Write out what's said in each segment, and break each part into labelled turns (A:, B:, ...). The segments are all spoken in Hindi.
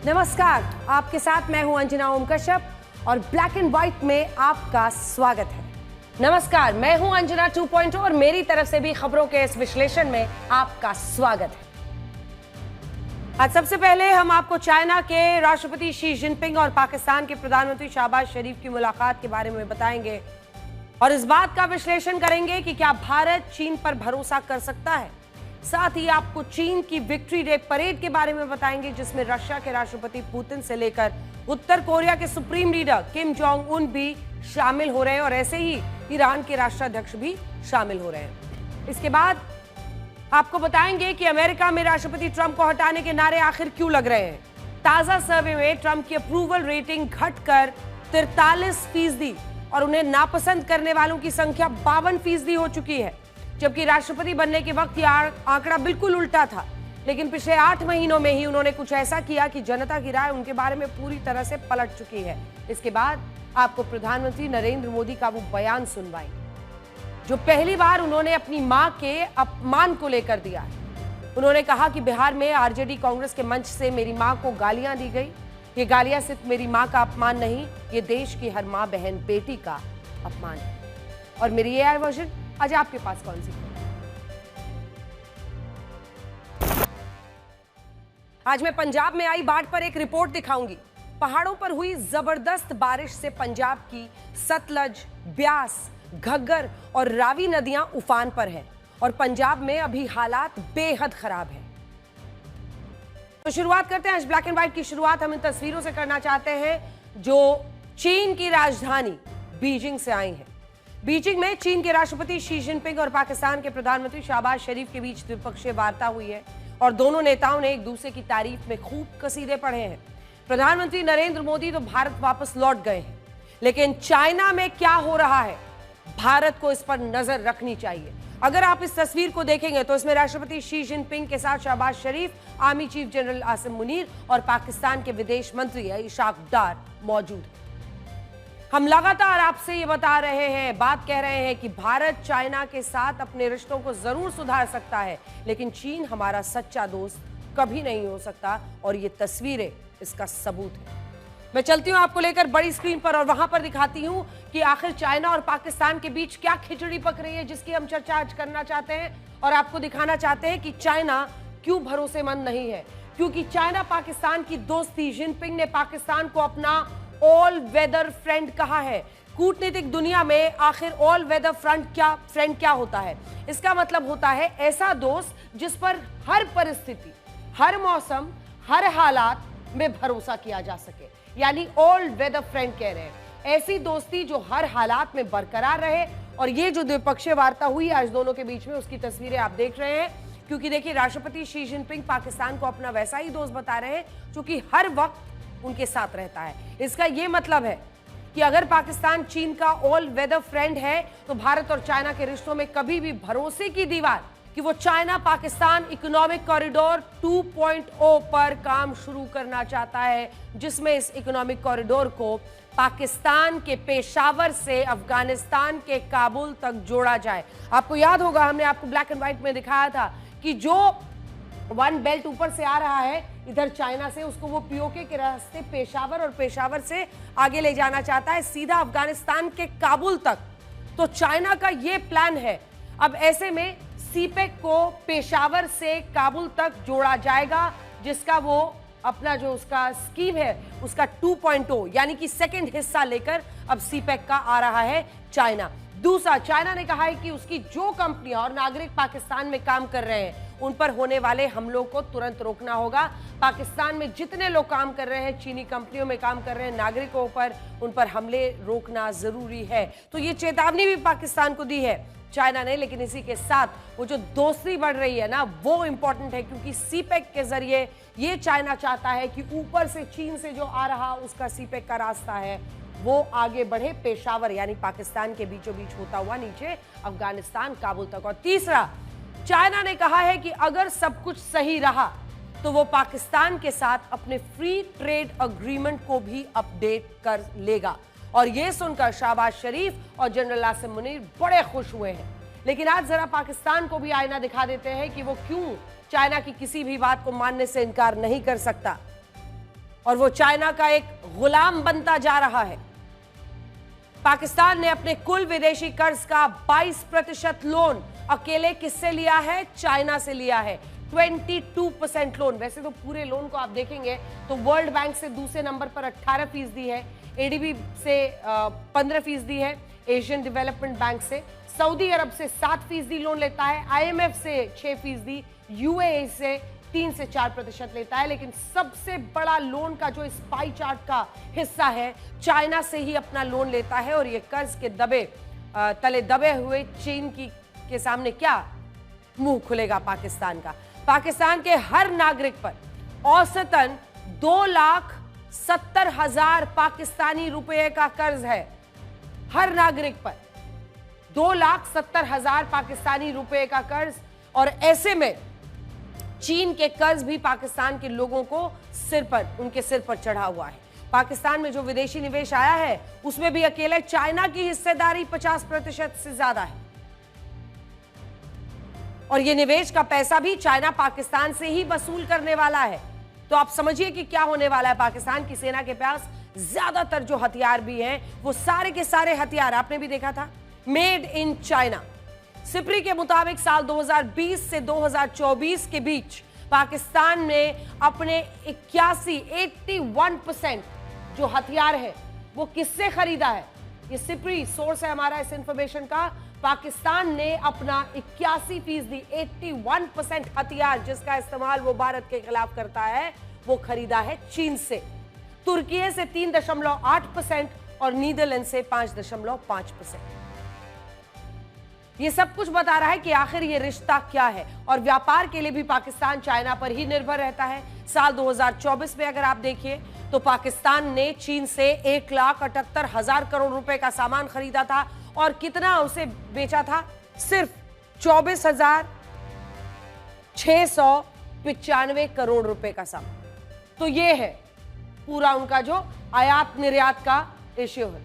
A: नमस्कार, आपके साथ मैं हूं अंजना ओम कश्यप और ब्लैक एंड व्हाइट में आपका स्वागत है। नमस्कार, मैं हूं अंजना 2.0 और मेरी तरफ से भी खबरों के इस विश्लेषण में आपका स्वागत है। आज सबसे पहले हम आपको चाइना के राष्ट्रपति शी जिनपिंग और पाकिस्तान के प्रधानमंत्री शहबाज शरीफ की मुलाकात के बारे में बताएंगे और इस बात का विश्लेषण करेंगे कि क्या भारत चीन पर भरोसा कर सकता है। साथ ही आपको चीन की विक्ट्री डे परेड के बारे में बताएंगे जिसमें रशिया के राष्ट्रपति पुतिन से लेकर उत्तर कोरिया के supreme leader Kim Jong Un भी शामिल हो रहे हैं और ऐसे ही ईरान के राष्ट्राध्यक्ष भी शामिल हो रहे हैं। इसके बाद आपको बताएंगे कि अमेरिका में राष्ट्रपति ट्रंप को हटाने के नारे आखिर क्यों लग रहे हैं। ताजा सर्वे में ट्रंप की अप्रूवल रेटिंग घटकर 43% और उन्हें नापसंद करने वालों की संख्या 52% हो चुकी है, जबकि राष्ट्रपति बनने के वक्त यह आंकड़ा बिल्कुल उल्टा था। लेकिन पिछले 8 महीनों में ही उन्होंने कुछ ऐसा किया कि जनता की राय उनके बारे में पूरी तरह से पलट चुकी है। इसके बाद आपको प्रधानमंत्री नरेंद्र मोदी का वो बयान सुनवाएंगे जो पहली बार उन्होंने अपनी मां के अपमान को लेकर दिया है। उन्होंने कहा कि बिहार में आरजेडी कांग्रेस के मंच से मेरी मां को गालियां दी गई। ये गालियां सिर्फ मेरी मां का अपमान नहीं, ये देश की हर मां बहन बेटी का अपमान है। और मेरी एआई वर्जन आज आपके पास कौन सी है? आज मैं पंजाब में आई बाढ़ पर एक रिपोर्ट दिखाऊंगी। पहाड़ों पर हुई जबरदस्त बारिश से पंजाब की सतलज, ब्यास, घग्गर और रावी नदियां उफान पर हैं और पंजाब में अभी हालात बेहद खराब हैं। तो शुरुआत करते हैं आज ब्लैक एंड व्हाइट की शुरुआत हम इन तस्वीरों से करना चाहते हैं जो चीन की राजधानी बीजिंग से आई हैं। बीजिंग में चीन के राष्ट्रपति शी जिनपिंग और पाकिस्तान के प्रधानमंत्री शहबाज शरीफ के बीच द्विपक्षीय वार्ता हुई है और दोनों नेताओं ने एक दूसरे की तारीफ में खूब कसीदे पढ़े हैं। प्रधानमंत्री नरेंद्र मोदी तो भारत वापस लौट गए हैं, लेकिन चाइना में क्या हो रहा है भारत को इस पर नजर रखनी चाहिए। अगर आप इस तस्वीर को देखेंगे तो इसमें राष्ट्रपति शी जिनपिंग के साथ Shehbaz Sharif, army chief general Asim Munir और पाकिस्तान के विदेश मंत्री इशाक डार मौजूद हैं। हम लगातार आपसे ये बता रहे हैं, बात कह रहे हैं कि भारत चाइना के साथ अपने रिश्तों को जरूर सुधार सकता है, लेकिन चीन हमारा सच्चा दोस्त कभी नहीं हो सकता और ये तस्वीरें इसका सबूत है। मैं चलती हूं आपको लेकर बड़ी स्क्रीन पर और वहां पर दिखाती हूं कि आखिर चाइना और पाकिस्तान के बीच क्या खिचड़ी पक रही है जिसकी हम चर्चा आज करना चाहते हैं और आपको दिखाना चाहते हैं कि चाइना क्यों भरोसेमंद नहीं है। क्योंकि चाइना पाकिस्तान की दोस्ती, जिनपिंग ने पाकिस्तान को अपना ऑल वेदर फ्रेंड कहा है। कूटनीतिक दुनिया में आखिर ऑल वेदर फ्रेंड क्या होता है? इसका मतलब होता है ऐसा दोस्त जिस पर हर परिस्थिति, हर मौसम, हर हालात में भरोसा किया जा सके, यानी ऑल वेदर फ्रेंड कह रहे हैं। ऐसी दोस्ती जो हर हालात में बरकरार रहे और ये जो द्विपक्षीय वार्ता हुई आज दोनों के बीच में, उसकी तस्वीरें आप देख रहे हैं। क्योंकि देखिए, राष्ट्रपति शी जिनपिंग पाकिस्तान को अपना वैसा ही दोस्त बता रहे हैं जो कि हर वक्त उनके साथ रहता है। इसका यह मतलब है कि अगर पाकिस्तान चीन का ऑल वेदर फ्रेंड है तो भारत और चाइना के रिश्तों में कभी भी भरोसे की दीवार कि वो चाइना पाकिस्तान इकोनॉमिक कॉरिडोर 2.0 पर काम शुरू करना चाहता है, जिसमें इस इकोनॉमिक कॉरिडोर को पाकिस्तान के पेशावर से अफगानिस्तान के काबुल तक जोड़ा जाए। आपको याद होगा, हमने आपको ब्लैक एंड व्हाइट में दिखाया था कि जो वन बेल्ट ऊपर से आ रहा है इधर चाइना से, उसको वो पीओके के रास्ते पेशावर और पेशावर से आगे ले जाना चाहता है सीधा अफगानिस्तान के काबुल तक। तो चाइना का ये प्लान है। अब ऐसे में सीपेक को पेशावर से काबुल तक जोड़ा जाएगा, जिसका वो अपना जो उसका स्कीम है उसका 2.0 यानी कि सेकंड हिस्सा लेकर अब सीपेक का आ रहा है चाइना। दूसरा, चाइना ने कहा है कि उसकी जो कंपनियां और नागरिक पाकिस्तान में काम कर रहे हैं उन पर होने वाले हमलों को तुरंत रोकना होगा। पाकिस्तान में जितने लोग काम कर रहे हैं, चीनी कंपनियों में काम कर रहे हैं, नागरिकों पर उन पर हमले रोकना जरूरी है। तो ये चेतावनी भी पाकिस्तान को दी है चाइना ने, लेकिन इसी के साथ वो जो दोस्ती बढ़ रही है ना, वो इंपॉर्टेंट है क्योंकि सीपेक के जरिए ये चाइना चाहता है कि ऊपर से चीन से जो आ रहा उसका सीपेक का रास्ता है वो आगे बढ़े पेशावर यानी पाकिस्तान के बीचों बीच होता हुआ नीचे अफगानिस्तान काबुल तक। और तीसरा, चाइना ने कहा है कि अगर सब कुछ सही रहा तो वो पाकिस्तान के साथ अपने फ्री ट्रेड अग्रीमेंट को भी अपडेट कर लेगा। और यह सुनकर शहबाज शरीफ और जनरल आसिम मुनीर बड़े खुश हुए हैं। लेकिन आज जरा पाकिस्तान को भी आईना दिखा देते हैं कि वो क्यों चाइना की किसी भी बात को मानने से इनकार नहीं कर सकता। और वो चाइना का एक गुलाम बनता जा रहा है। पाकिस्तान ने अपने कुल विदेशी कर्ज का 22% लोन अकेले किससे लिया है? चाइना से लिया है। 22% लोन। वैसे तो पूरे लोन को आप देखेंगे तो वर्ल्ड बैंक से दूसरे नंबर पर 18% है, एडीबी से 15% है, एशियन डेवलपमेंट बैंक से, सऊदी अरब से 7% लोन लेता है, आईएमएफ से 6%, यूएई से 3 से 4% लेता है। लेकिन सबसे बड़ा लोन का जो इस पाई चार्ट का हिस्सा है, चाइना से ही अपना लोन लेता है। और ये कर्ज के तले दबे हुए चीन के सामने क्या मुंह खुलेगा पाकिस्तान का? पाकिस्तान के हर नागरिक पर औसतन 2,70,000 पाकिस्तानी रुपए का कर्ज है। हर नागरिक पर 2,70,000 पाकिस्तानी रुपए का कर्ज। और ऐसे में चीन के कर्ज भी पाकिस्तान के लोगों को उनके सिर पर चढ़ा हुआ है। पाकिस्तान में जो विदेशी निवेश आया है उसमें भी अकेले चाइना की हिस्सेदारी 50% से ज्यादा है। और ये निवेश का पैसा भी चाइना पाकिस्तान से ही वसूल करने वाला है। तो आप समझिए कि क्या होने वाला है। पाकिस्तान की सेना के पास ज्यादातर जो हथियार भी हैं वो सारे के सारे हथियार आपने भी देखा था, मेड इन चाइना। सिप्री के मुताबिक साल 2020 से 2024 के बीच पाकिस्तान ने अपने 81% जो हथियार है वो किससे खरीदा है? ये सिप्री सोर्स है हमारा इस इंफॉर्मेशन का। पाकिस्तान ने अपना 81% हथियार जिसका इस्तेमाल वो भारत के खिलाफ करता है वो खरीदा है चीन से, तुर्की से 3.8% और नीदरलैंड से 5.5%। ये सब कुछ बता रहा है कि आखिर ये रिश्ता क्या है। और व्यापार के लिए भी पाकिस्तान चाइना पर ही निर्भर रहता है। साल 2024 में अगर आप देखिए तो पाकिस्तान ने चीन से 1,78,000 करोड़ रुपए का सामान खरीदा था और कितना उसे बेचा था? सिर्फ 24,695 करोड़ रुपए का सामान। तो ये है पूरा उनका जो आयात निर्यात का रेशियो है।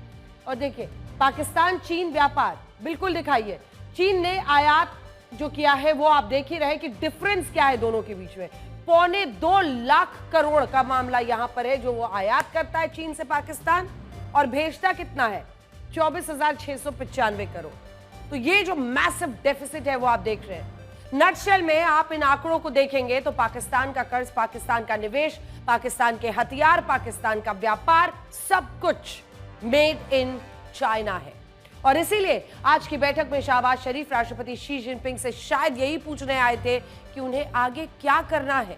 A: और देखिए पाकिस्तान चीन व्यापार बिल्कुल दिखाइए, चीन ने आयात जो किया है वो आप देख ही रहे कि डिफरेंस क्या है दोनों के बीच में। 2.25 लाख करोड़ का मामला यहां पर है जो वो आयात करता है चीन से पाकिस्तान, और भेजता कितना है? 24,695 करोड़। तो ये जो मैसिव डेफिसिट है वो आप देख रहे हैं। नटशेल में आप इन आंकड़ों को देखेंगे तो पाकिस्तान का कर्ज, पाकिस्तान का निवेश, पाकिस्तान के हथियार, पाकिस्तान का व्यापार, सब कुछ मेड इन चाइना है। और इसीलिए आज की बैठक में शहबाज शरीफ राष्ट्रपति शी जिनपिंग से शायद यही पूछने आए थे कि उन्हें आगे क्या करना है।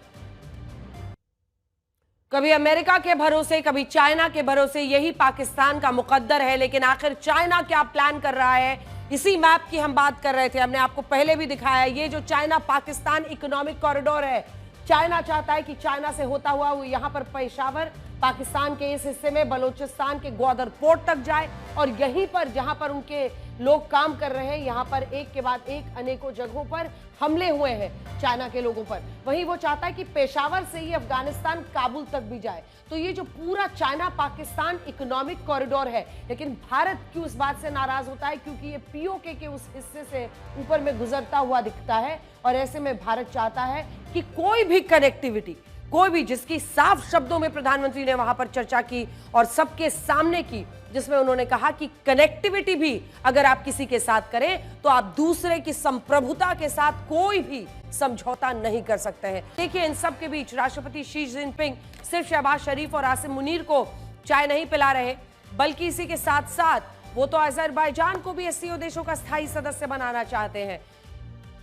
A: कभी अमेरिका के भरोसे, कभी चाइना के भरोसे, यही पाकिस्तान का मुकद्दर है। लेकिन आखिर चाइना क्या प्लान कर रहा है, इसी मैप की हम बात कर रहे थे। हमने आपको पहले भी दिखाया, ये जो चाइना पाकिस्तान इकोनॉमिक कॉरिडोर है, चाइना चाहता है कि चाइना से होता हुआ वो यहां पर पेशावर, पाकिस्तान के इस हिस्से में बलूचिस्तान के ग्वादर पोर्ट तक जाए और यहीं पर जहां पर उनके लोग काम कर रहे हैं, यहां पर एक के बाद एक अनेकों जगहों पर हमले हुए हैं चाइना के लोगों पर। वहीं वो चाहता है कि पेशावर से ही अफगानिस्तान काबुल तक भी जाए। तो ये जो पूरा चाइना पाकिस्तान इकोनॉमिक कॉरिडोर है, लेकिन भारत क्यों इस बात से नाराज होता है? क्योंकि ये पीओके के उस हिस्से से ऊपर में गुजरता हुआ दिखता है। और ऐसे में भारत चाहता है कि कोई भी कनेक्टिविटी, कोई भी, जिसकी साफ शब्दों में प्रधानमंत्री ने वहां पर चर्चा की और सबके सामने की, जिसमें उन्होंने कहा कि कनेक्टिविटी भी अगर आप किसी के साथ करें तो आप दूसरे की संप्रभुता के साथ कोई भी समझौता नहीं कर सकते हैं। देखिए इन सब के बीच राष्ट्रपति शी जिनपिंग सिर्फ शहबाज शरीफ और आसिम मुनीर को चाय नहीं पिला रहे, बल्कि इसी के साथ साथ वो तो अजरबैजान को भी एससीओ देशों का स्थायी सदस्य बनाना चाहते हैं।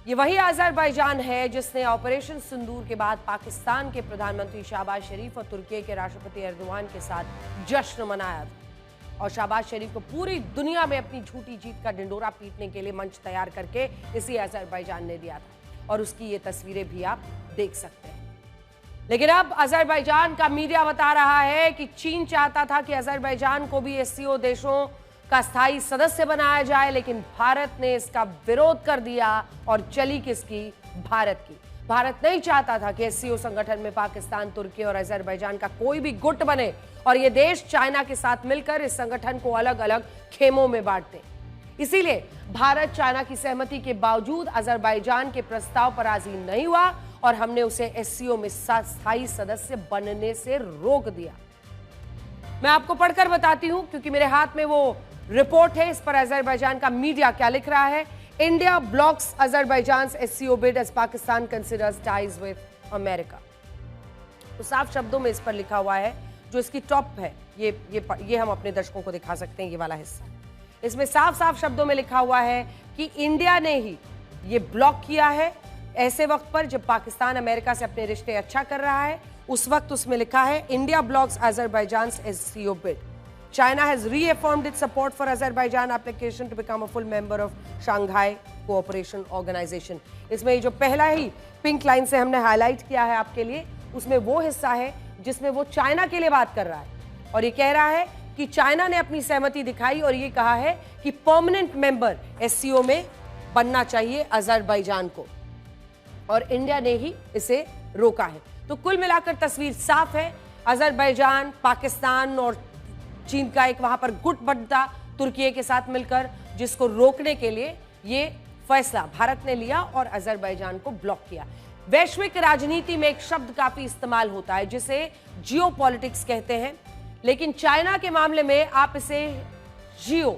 A: ये वही अजरबैजान है जिसने ऑपरेशन सिंदूर के बाद पाकिस्तान के प्रधानमंत्री शहबाज शरीफ और तुर्की के राष्ट्रपति एर्दोगान के साथ जश्न मनाया था। और शहबाज शरीफ को पूरी दुनिया में अपनी झूठी जीत का ढिंडोरा पीटने के लिए मंच तैयार करके इसी अजरबैजान ने दिया था। और उसकी ये तस्वीरें भी आप देख सकते हैं। लेकिन अब अजरबैजान का मीडिया बता रहा है कि चीन चाहता था कि अजरबैजान को भी एससीओ देशों का स्थायी सदस्य बनाया जाए, लेकिन भारत ने इसका विरोध कर दिया। और चली किसकी? भारत की। भारत नहीं चाहता था कि एससीओ संगठन में पाकिस्तान, तुर्की और अजरबैजान का कोई भी गुट बने और ये देश चाइना के साथ मिलकर इस संगठन को अलग अलग खेमों में बांटते। इसीलिए भारत चाइना की सहमति के बावजूद अजरबैजान के प्रस्ताव पर राजी नहीं हुआ और हमने उसे एससीओ में स्थायी सदस्य बनने से रोक दिया। मैं आपको पढ़कर बताती हूं क्योंकि मेरे हाथ में वो रिपोर्ट है। इस पर अजरबैजान का मीडिया क्या लिख रहा है। India blocks Azerbaijan SCO bid as Pakistan considers ties with America. तो साफ शब्दों में इस पर लिखा हुआ है, जो इसकी टॉप है, ये हम अपने दर्शकों को दिखा सकते हैं, ये वाला हिस्सा। इसमें साफ साफ शब्दों में लिखा हुआ है कि इंडिया ने ही ये ब्लॉक किया है ऐसे वक्त पर जब पाकिस्तान अमेरिका से अपने रिश्ते अच्छा कर रहा है। उस वक्त उसमें लिखा है India blocks Azerbaijan SCO bid. China has reaffirmed its support for Azerbaijan application to become a full member of Shanghai Cooperation Organization। इसमें ये जो पहला ही पिंक लाइन से हमने हाईलाइट किया है आपके लिए, उसमें वो हिस्सा है जिसमें वो चाइना के लिए बात कर रहा है और ये कह रहा है कि चाइना ने अपनी सहमति दिखाई और ये कहा है कि परमानेंट मेंबर एससीओ में बनना चाहिए अजरबैजान को, और इंडिया ने ही इसे रोका है। तो कुल मिलाकर तस्वीर साफ है। अजरबैजान, पाकिस्तान और चीन का एक वहां पर गुट बनता तुर्की के साथ मिलकर, जिसको रोकने के लिए ये फैसला भारत ने लिया और अजरबैजान को ब्लॉक किया। वैश्विक राजनीति में एक शब्द काफी इस्तेमाल होता है जिसे जियोपॉलिटिक्स कहते हैं, लेकिन चाइना के मामले में आप इसे जियो,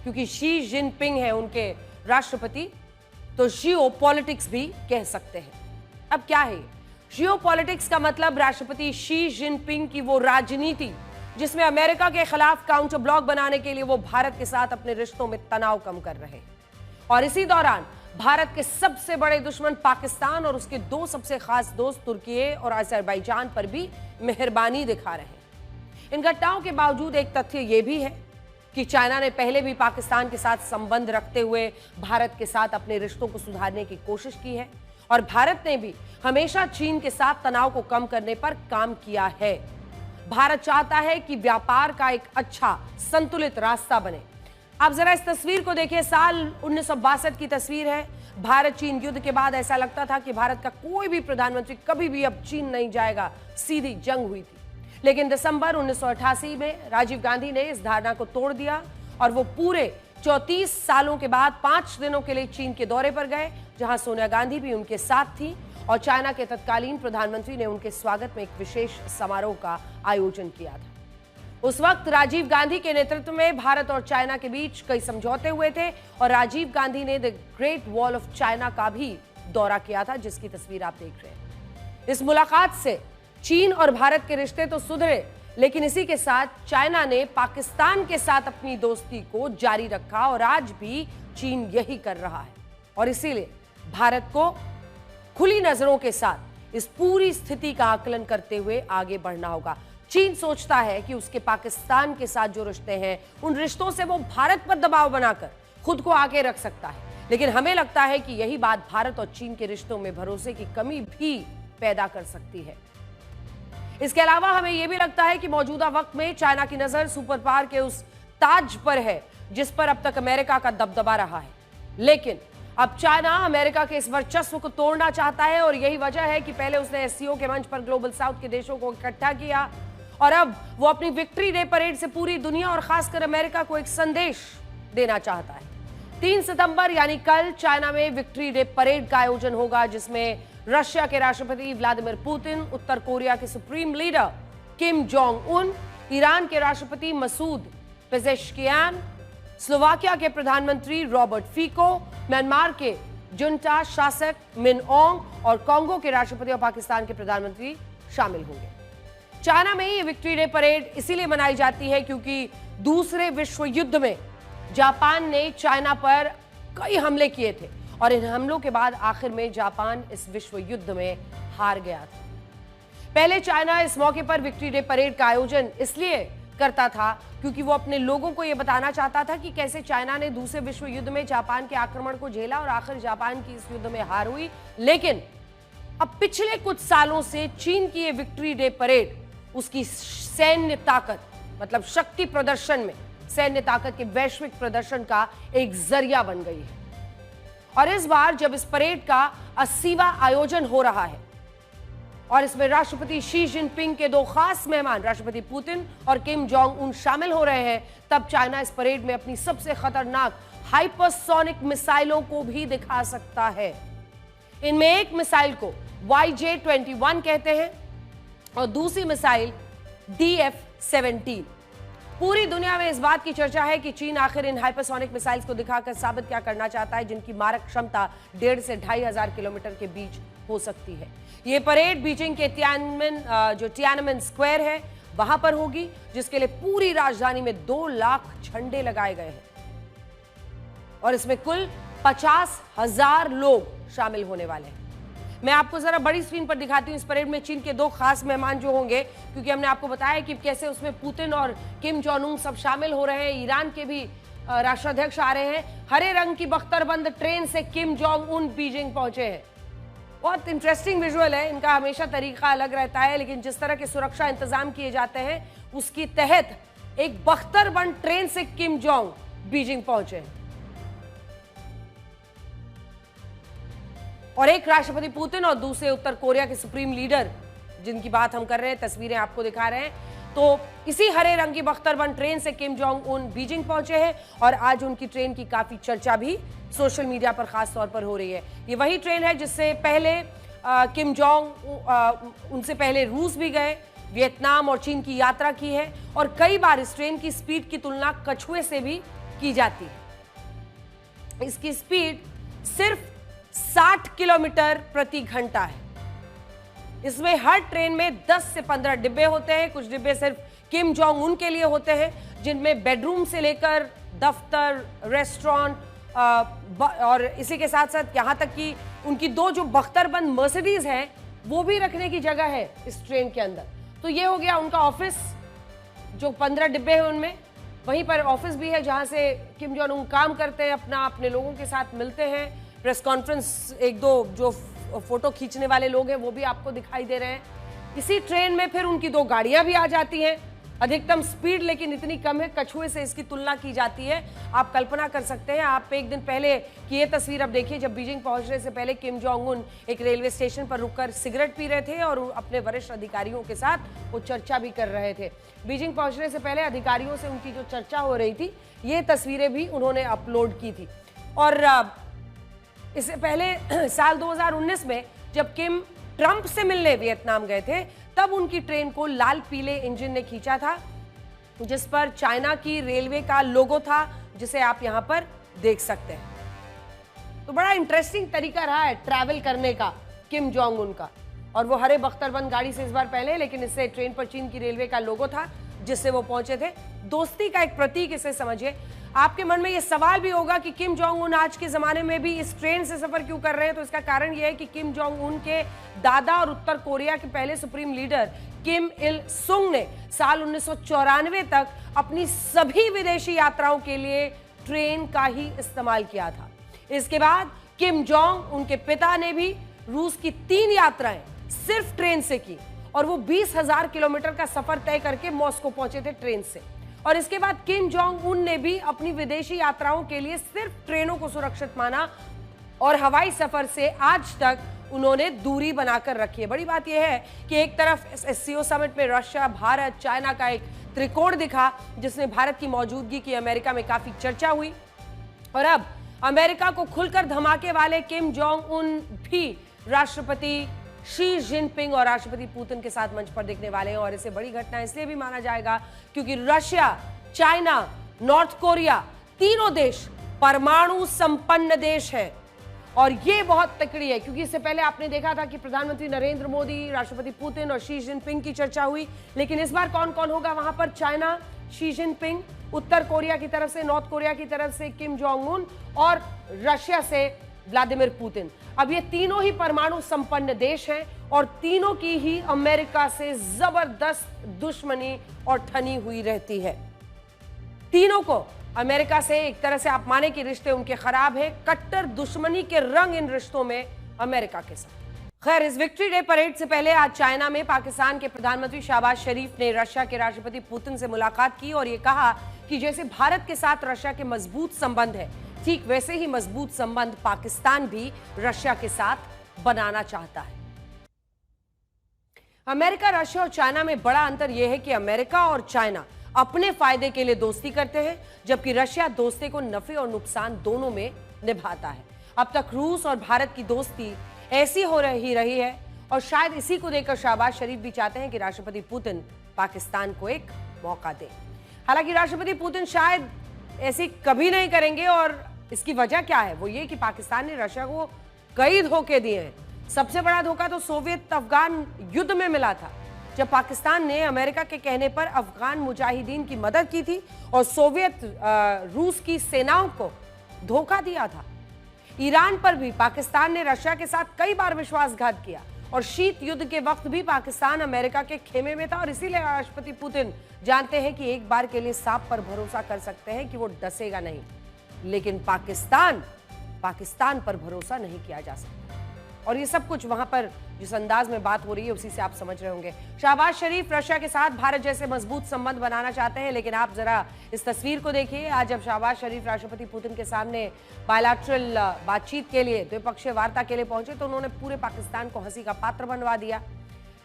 A: क्योंकि शी जिनपिंग है उनके राष्ट्रपति, तो जियोपॉलिटिक्स भी कह सकते हैं। अब क्या है जियोपॉलिटिक्स का मतलब? राष्ट्रपति शी जिनपिंग की वो राजनीति जिसमें अमेरिका के खिलाफ काउंटर ब्लॉक बनाने के लिए वो भारत के साथ अपने रिश्तों में तनाव कम कर रहे हैं, और इसी दौरान भारत के सबसे बड़े दुश्मन पाकिस्तान और उसके दो सबसे खास दोस्त तुर्की और अजरबैजान पर भी मेहरबानी दिखा रहे हैं। इन घटनाओं के बावजूद एक तथ्य यह भी है कि चाइना ने पहले भी पाकिस्तान के साथ संबंध रखते हुए भारत के साथ अपने रिश्तों को सुधारने की कोशिश की है, और भारत ने भी हमेशा चीन के साथ तनाव को कम करने पर काम किया है। भारत चाहता है कि व्यापार का एक अच्छा संतुलित रास्ता बने। आप जरा इस तस्वीर को देखिए, साल 1962 की तस्वीर है। भारत चीन युद्ध के बाद ऐसा लगता था कि भारत का कोई भी प्रधानमंत्री कभी भी अब चीन नहीं जाएगा, सीधी जंग हुई थी। लेकिन दिसंबर 1988 में राजीव गांधी ने इस धारणा को तोड़ दिया और वो पूरे 34 सालों के बाद 5 दिनों के लिए चीन के दौरे पर गए, जहां सोनिया गांधी भी उनके साथ थी, और चाइना के तत्कालीन प्रधानमंत्री ने उनके स्वागत में एक विशेष समारोह का आयोजन किया था। उस वक्त राजीव गांधी के नेतृत्व में भारत और चाइना के बीच कई समझौते हुए थे, और राजीव गांधी ने the great wall of China का भी दौरा किया था, जिसकी तस्वीर आप देख रहे हैं। इस मुलाकात से चीन और भारत के रिश्ते तो सुधरे, लेकिन इसी के साथ चाइना ने पाकिस्तान के साथ अपनी दोस्ती को जारी रखा, और आज भी चीन यही कर रहा है। और इसीलिए भारत को खुली नजरों के साथ इस पूरी स्थिति का आकलन करते हुए आगे बढ़ना होगा। चीन सोचता है कि उसके पाकिस्तान के साथ जो रिश्ते हैं, उन रिश्तों से वो भारत पर दबाव बनाकर खुद को आगे रख सकता है, लेकिन हमें लगता है कि यही बात भारत और चीन के रिश्तों में भरोसे की कमी भी पैदा कर सकती है। इसके अलावा हमें यह भी लगता है कि मौजूदा वक्त में चाइना की नजर सुपर पावर के उस ताज पर है जिस पर अब तक अमेरिका का दबदबा रहा है, लेकिन अब चाइना अमेरिका के इस वर्चस्व को तोड़ना चाहता है, और यही वजह है कि पहले उसने एससीओ के मंच पर ग्लोबल साउथ के देशों को इकट्ठा किया, और अब वो अपनी विक्ट्री डे परेड से पूरी दुनिया और खासकर अमेरिका को एक संदेश देना चाहता है। 3 सितंबर यानी कल चाइना में विक्ट्री डे परेड का आयोजन होगा, जिसमें रशिया के राष्ट्रपति व्लादिमीर पुतिन, उत्तर कोरिया के supreme leader Kim Jong Un, Iran के राष्ट्रपति मसूद पेजेश्कियान, स्लोवाकिया के प्रधानमंत्री रॉबर्ट फीको, म्यांमार के जुंटा शासक मिन ओंग और कांगो के राष्ट्रपति और पाकिस्तान के प्रधानमंत्री शामिल होंगे। चाइना में ये विक्ट्री डे परेड इसीलिए मनाई जाती है क्योंकि दूसरे विश्व युद्ध में जापान ने चाइना पर कई हमले किए थे, और इन हमलों के बाद आखिर में जापान इस विश्व युद्ध में हार गया था। पहले चाइना इस मौके पर विक्ट्री डे परेड का आयोजन इसलिए करता था क्योंकि वो अपने लोगों को यह बताना चाहता था कि कैसे चाइना ने दूसरे विश्व युद्ध में जापान के आक्रमण को झेला और आखिर जापान की इस युद्ध में हार हुई। लेकिन अब पिछले कुछ सालों से चीन की ये विक्ट्री डे परेड उसकी सैन्य ताकत, मतलब शक्ति प्रदर्शन में सैन्य ताकत के वैश्विक प्रदर्शन का एक जरिया बन गई है। और इस बार जब इस परेड का 80वां आयोजन हो रहा है और इसमें राष्ट्रपति शी जिनपिंग के 2 खास मेहमान राष्ट्रपति पुतिन और किम जोंग उन शामिल हो रहे हैं, तब चाइना इस परेड में अपनी सबसे खतरनाक हाइपरसोनिक मिसाइलों को भी दिखा सकता है। इनमें एक मिसाइल को YJ-21 कहते हैं और दूसरी मिसाइल DF-17। पूरी दुनिया में इस बात की चर्चा है कि चीन आखिर इन हाइपरसोनिक मिसाइल्स को दिखाकर साबित क्या करना चाहता है, जिनकी मारक क्षमता 1.5 से 2,500 किलोमीटर के बीच हो सकती है। ये परेड बीजिंग के तियानमेन स्क्वायर है वहां पर होगी, जिसके लिए पूरी राजधानी में 2 लाख झंडे लगाए गए हैं और इसमें कुल 50,000 लोग शामिल होने वाले हैं। मैं आपको जरा बड़ी स्क्रीन पर दिखाती हूँ। इस परेड में चीन के 2 खास मेहमान जो होंगे, क्योंकि हमने आपको बताया कि कैसे उसमें पुतिन और किम जोंग उन सब शामिल हो रहे हैं। ईरान के भी राष्ट्राध्यक्ष आ रहे हैं। हरे रंग की बख्तरबंद ट्रेन से किम जोंग उन बीजिंग पहुंचे हैं। बहुत इंटरेस्टिंग विजुअल है। इनका हमेशा तरीका अलग रहता है, लेकिन जिस तरह के सुरक्षा इंतजाम किए जाते हैं उसकी तहत एक बख्तरबंद ट्रेन से किम जोंग बीजिंग पहुंचे हैं और एक राष्ट्रपति पुतिन और दूसरे उत्तर कोरिया के सुप्रीम लीडर, जिनकी बात हम कर रहे हैं, तस्वीरें आपको दिखा रहे हैं। तो इसी हरे रंग की बख्तरबंद ट्रेन से किम जोंग उन बीजिंग पहुंचे हैं और आज उनकी ट्रेन की काफी चर्चा भी सोशल मीडिया पर खास तौर पर हो रही है। ये वही ट्रेन है जिससे पहले किम जोंग उनसे पहले रूस भी गए, वियतनाम और चीन की यात्रा की है और कई बार इस ट्रेन की स्पीड की तुलना कछुए से भी की जाती है। इसकी स्पीड सिर्फ 60 किलोमीटर प्रति घंटा है। इसमें हर ट्रेन में 10 से 15 डिब्बे होते हैं। कुछ डिब्बे सिर्फ किम जोंग उन के लिए होते हैं, जिनमें बेडरूम से लेकर दफ्तर, रेस्टोरेंट और इसी के साथ साथ यहाँ तक कि उनकी 2 जो बख्तरबंद मर्सिडीज हैं वो भी रखने की जगह है इस ट्रेन के अंदर। तो ये हो गया उनका ऑफिस, जो 15 डिब्बे हैं उनमें। वहीं पर ऑफिस भी है जहाँ से किम जोंग उन काम करते हैं, अपने लोगों के साथ मिलते हैं। प्रेस कॉन्फ्रेंस, 1-2 जो फोटो खींचने वाले लोग हैं वो भी आपको दिखाई दे रहे हैं। इसी ट्रेन में फिर उनकी 2 गाड़ियां भी आ जाती हैं। अधिकतम स्पीड लेकिन इतनी कम है, कछुए से इसकी तुलना की जाती है। आप कल्पना कर सकते हैं। आप एक दिन पहले की ये तस्वीर अब देखिए, जब बीजिंग पहुंचने से पहले किम जोंग उन एक रेलवे स्टेशन पर रुककर सिगरेट पी रहे थे और अपने वरिष्ठ अधिकारियों के साथ वो चर्चा भी कर रहे थे। बीजिंग पहुंचने से पहले अधिकारियों से उनकी जो चर्चा हो रही थी, ये तस्वीरें भी उन्होंने अपलोड की थी। और इससे पहले साल 2019 में जब किम ट्रंप से मिलने वियतनाम गए थे, तब उनकी ट्रेन को लाल पीले इंजन ने खींचा था, जिस पर चाइना की रेलवे का लोगो था, जिसे आप यहां पर देख सकते हैं। तो बड़ा इंटरेस्टिंग तरीका रहा है ट्रैवल करने का किम जोंग उन का। और वो हरे बख्तरबंद गाड़ी से इस बार पहले, लेकिन इससे ट्रेन पर चीन की रेलवे का लोगो था जिससे वो पहुंचे थे। दोस्ती का एक प्रतीक इसे समझिए। आपके मन में ये सवाल भी होगा कि किम जोंग उन आज के जमाने में भी इस ट्रेन से सफर क्यों कर रहे हैं। तो इसका कारण यह है कि किम जोंग उन के दादा और उत्तर कोरिया के पहले सुप्रीम लीडर किम इल सुंग ने साल 1994 तक अपनी सभी विदेशी यात्राओं के लिए ट्रेन का ही इस्तेमाल किया था। इसके बाद किम जोंग उनके पिता ने भी रूस की 3 यात्राएं सिर्फ ट्रेन से की और वो 20,000 किलोमीटर का सफर तय करके मॉस्को पहुंचे थे ट्रेन से। और इसके बाद किम जोंग उन ने भी अपनी विदेशी यात्राओं के लिए सिर्फ ट्रेनों को सुरक्षित माना और हवाई सफर से आज तक उन्होंने दूरी बनाकर रखी है। बड़ी बात यह है कि एक तरफ SCO समिट में रशिया, भारत, चाइना का एक त्रिकोण दिखा, जिसमें भारत की मौजूदगी की अमेरिका में काफी चर्चा हुई और अब अमेरिका को खुलकर धमाके वाले किम जोंग उन भी राष्ट्रपति शी जिनपिंग और राष्ट्रपति पुतिन के साथ मंच पर दिखने वाले हैं। और इसे बड़ी घटना इसलिए भी माना जाएगा क्योंकि रशिया, चाइना, नॉर्थ कोरिया, तीनों देश परमाणु संपन्न देश हैं और ये बहुत तकड़ी है। क्योंकि इससे पहले आपने देखा था कि प्रधानमंत्री नरेंद्र मोदी, राष्ट्रपति पुतिन और शी जिनपिंग की चर्चा हुई, लेकिन इस बार कौन कौन होगा वहां पर? चाइना, शी जिनपिंग, उत्तर कोरिया की तरफ से, नॉर्थ कोरिया की तरफ से किम जोंग उन और रशिया से व्लादिमीर पुतिन। अब ये तीनों ही परमाणु संपन्न देश हैं और तीनों की ही अमेरिका से जबरदस्त दुश्मनी और ठनी हुई रहती है। तीनों को अमेरिका से एक तरह से आप माने कि रिश्ते उनके खराब हैं। कट्टर दुश्मनी के रंग इन रिश्तों में अमेरिका के साथ। खैर, इस विक्ट्री डे परेड से पहले आज चाइना में पाकिस्तान के प्रधानमंत्री शहबाज शरीफ ने रशिया के राष्ट्रपति पुतिन से मुलाकात की और ये कहा कि जैसे भारत के साथ रशिया के मजबूत संबंध है, ठीक वैसे ही मजबूत संबंध पाकिस्तान भी रशिया के साथ बनाना चाहता है। अमेरिका, रशिया और चाइना में बड़ा अंतर यह है कि अमेरिका और चाइना अपने फायदे के लिए दोस्ती करते हैं, जबकि रशिया दोस्ती को नफे और नुकसान दोनों में निभाता है। अब तक रूस और भारत की दोस्ती ऐसी हो रही है और शायद इसी को देखकर शहबाज शरीफ भी चाहते हैं कि राष्ट्रपति पुतिन पाकिस्तान को एक मौका दे। हालांकि राष्ट्रपति पुतिन शायद ऐसी कभी नहीं करेंगे, और इसकी वजह क्या है? वो ये कि पाकिस्तान ने रशिया को कई धोखे दिए हैं। सबसे बड़ा धोखा तो सोवियत अफगान युद्ध में मिला था, जब पाकिस्तान ने अमेरिका के कहने पर अफगान मुजाहिदीन की मदद की थी और सोवियत रूस की सेनाओं को धोखा दिया था। ईरान पर भी पाकिस्तान ने रशिया के साथ कई बार विश्वासघात किया, और शीत युद्ध के वक्त भी पाकिस्तान अमेरिका के खेमे में था। और इसीलिए राष्ट्रपति पुतिन जानते हैं कि एक बार के लिए सांप पर भरोसा कर सकते हैं कि वो डसेगा नहीं, लेकिन पाकिस्तान पर भरोसा नहीं किया जा सकता। और ये सब कुछ वहां पर जिस अंदाज में बात हो रही है उसी से आप समझ रहे होंगे। शहबाज शरीफ रशिया के साथ भारत जैसे मजबूत संबंध बनाना चाहते हैं, लेकिन आप जरा इस तस्वीर को देखिए। आज जब शहबाज शरीफ राष्ट्रपति पुतिन के सामने बायलैटरल बातचीत के लिए, द्विपक्षीय वार्ता के लिए पहुंचे, तो उन्होंने पूरे पाकिस्तान को हंसी का पात्र बनवा दिया,